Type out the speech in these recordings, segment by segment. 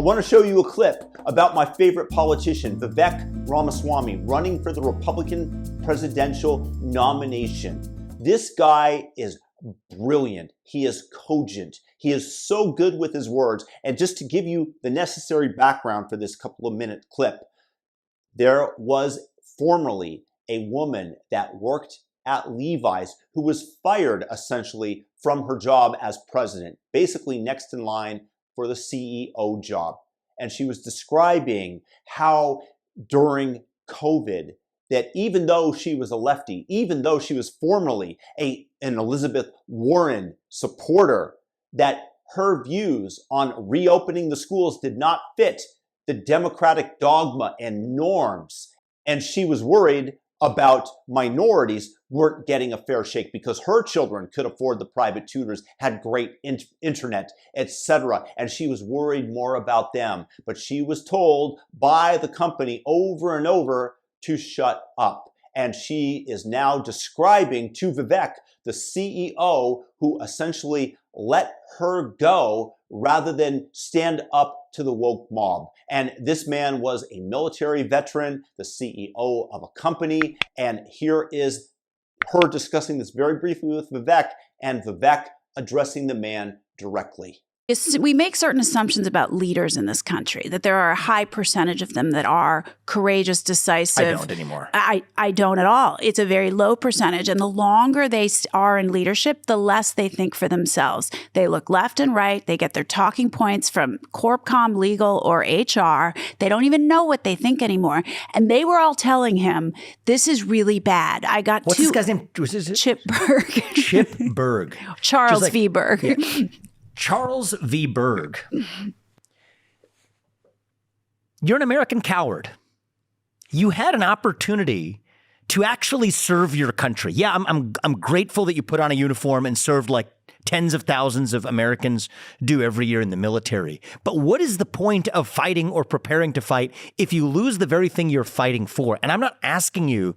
want to show you a clip about my favorite politician, Vivek Ramaswamy, running for the Republican presidential nomination. This guy is brilliant. He is cogent. He is so good with his words. And just to give you the necessary background for this couple of minute clip, there was formerly a woman that worked at Levi's who was fired essentially from her job as president, basically next in line for the CEO job. And she was describing how during COVID, that even though she was a lefty, even though she was formerly an Elizabeth Warren supporter, that her views on reopening the schools did not fit the Democratic dogma and norms. And she was worried about minorities weren't getting a fair shake because her children could afford the private tutors, had great internet, etc. And she was worried more about them. But she was told by the company over and over to shut up. And she is now describing to Vivek, the CEO, who essentially let her go rather than stand up to the woke mob. And this man was a military veteran, the CEO of a company. And here is her discussing this very briefly with Vivek, and Vivek addressing the man directly. We make certain assumptions about leaders in this country, that there are a high percentage of them that are courageous, decisive. I don't anymore. I don't at all. It's a very low percentage. And the longer they are in leadership, the less they think for themselves. They look left and right. They get their talking points from CorpCom, legal, or HR. They don't even know what they think anymore. And they were all telling him, this is really bad. What's this guy's name? Chip Bergh. Chip Bergh. Charles V. Bergh. Yeah. Charles V. Bergh. You're an American coward. You had an opportunity to actually serve your country. Yeah, I'm grateful that you put on a uniform and served like tens of thousands of Americans do every year in the military. But what is the point of fighting or preparing to fight if you lose the very thing you're fighting for? And I'm not asking you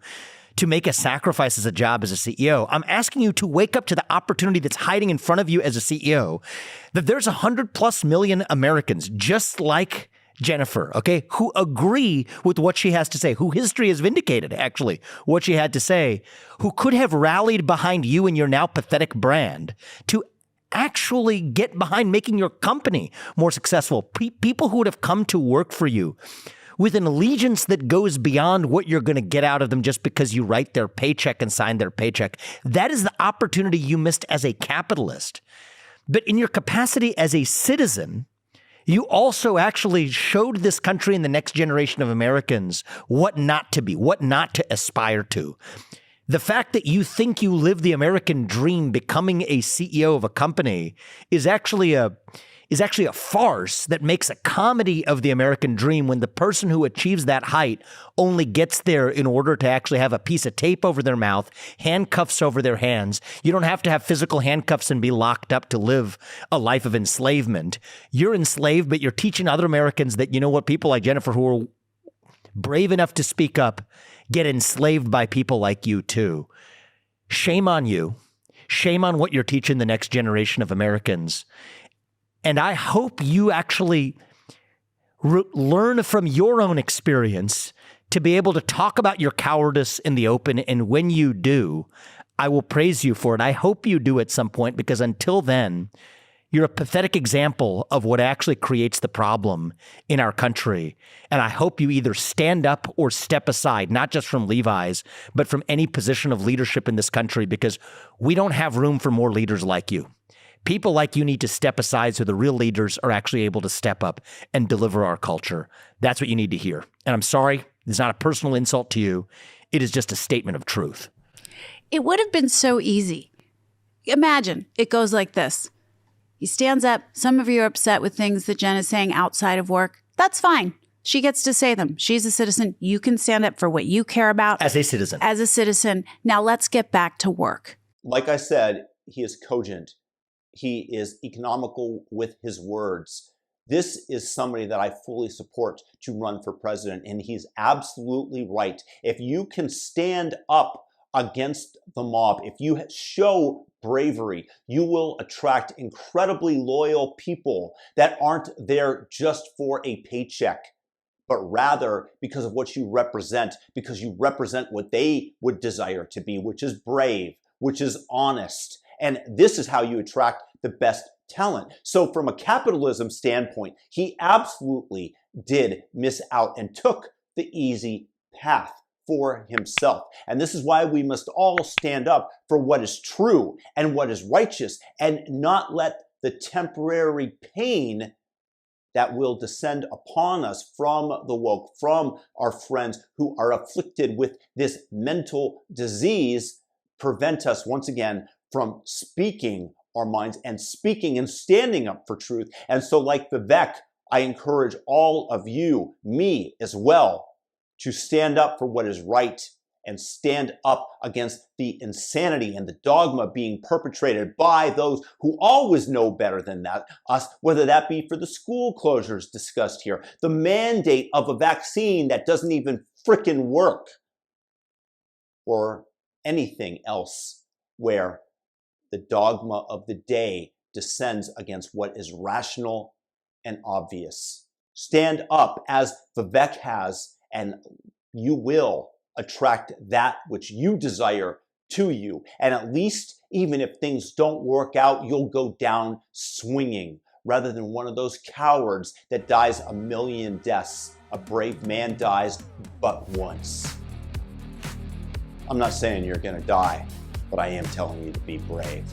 to make a sacrifice as a job as a CEO. I'm asking you to wake up to the opportunity that's hiding in front of you as a CEO, that there's 100+ million Americans just like Jennifer, okay, who agree with what she has to say, who history has vindicated, actually, what she had to say, who could have rallied behind you and your now pathetic brand to actually get behind making your company more successful. People who would have come to work for you with an allegiance that goes beyond what you're going to get out of them just because you write their paycheck and sign their paycheck. That is the opportunity you missed as a capitalist. But in your capacity as a citizen, you also actually showed this country and the next generation of Americans what not to be, what not to aspire to. The fact that you think you live the American dream becoming a CEO of a company is actually a farce that makes a comedy of the American dream when the person who achieves that height only gets there in order to actually have a piece of tape over their mouth, handcuffs over their hands. You don't have to have physical handcuffs and be locked up to live a life of enslavement. You're enslaved, but you're teaching other Americans that, you know what, people like Jennifer who are brave enough to speak up get enslaved by people like you too. Shame on you. Shame on what you're teaching the next generation of Americans. And I hope you actually learn from your own experience to be able to talk about your cowardice in the open. And when you do, I will praise you for it. I hope you do at some point, because until then, you're a pathetic example of what actually creates the problem in our country. And I hope you either stand up or step aside, not just from Levi's, but from any position of leadership in this country, because we don't have room for more leaders like you. People like you need to step aside so the real leaders are actually able to step up and deliver our culture. That's what you need to hear. And I'm sorry, it's not a personal insult to you. It is just a statement of truth. It would have been so easy. Imagine it goes like this. He stands up. Some of you are upset with things that Jen is saying outside of work. That's fine. She gets to say them. She's a citizen. You can stand up for what you care about. As a citizen. As a citizen. Now let's get back to work. Like I said, he is cogent. He is economical with his words. This is somebody that I fully support to run for president, and he's absolutely right. If you can stand up against the mob, if you show bravery, you will attract incredibly loyal people that aren't there just for a paycheck, but rather because of what you represent, because you represent what they would desire to be, which is brave, which is honest. And this is how you attract the best talent. So from a capitalism standpoint, he absolutely did miss out and took the easy path for himself. And this is why we must all stand up for what is true and what is righteous, and not let the temporary pain that will descend upon us from the woke, from our friends who are afflicted with this mental disease, prevent us once again from speaking our minds and speaking and standing up for truth. And so like Vivek, I encourage all of you, me as well, to stand up for what is right and stand up against the insanity and the dogma being perpetrated by those who always know better than us, whether that be for the school closures discussed here, the mandate of a vaccine that doesn't even frickin' work, or anything else where the dogma of the day descends against what is rational and obvious. Stand up as Vivek has, and you will attract that which you desire to you. And at least, even if things don't work out, you'll go down swinging, rather than one of those cowards that dies a million deaths. A brave man dies but once. I'm not saying you're gonna die, but I am telling you to be brave.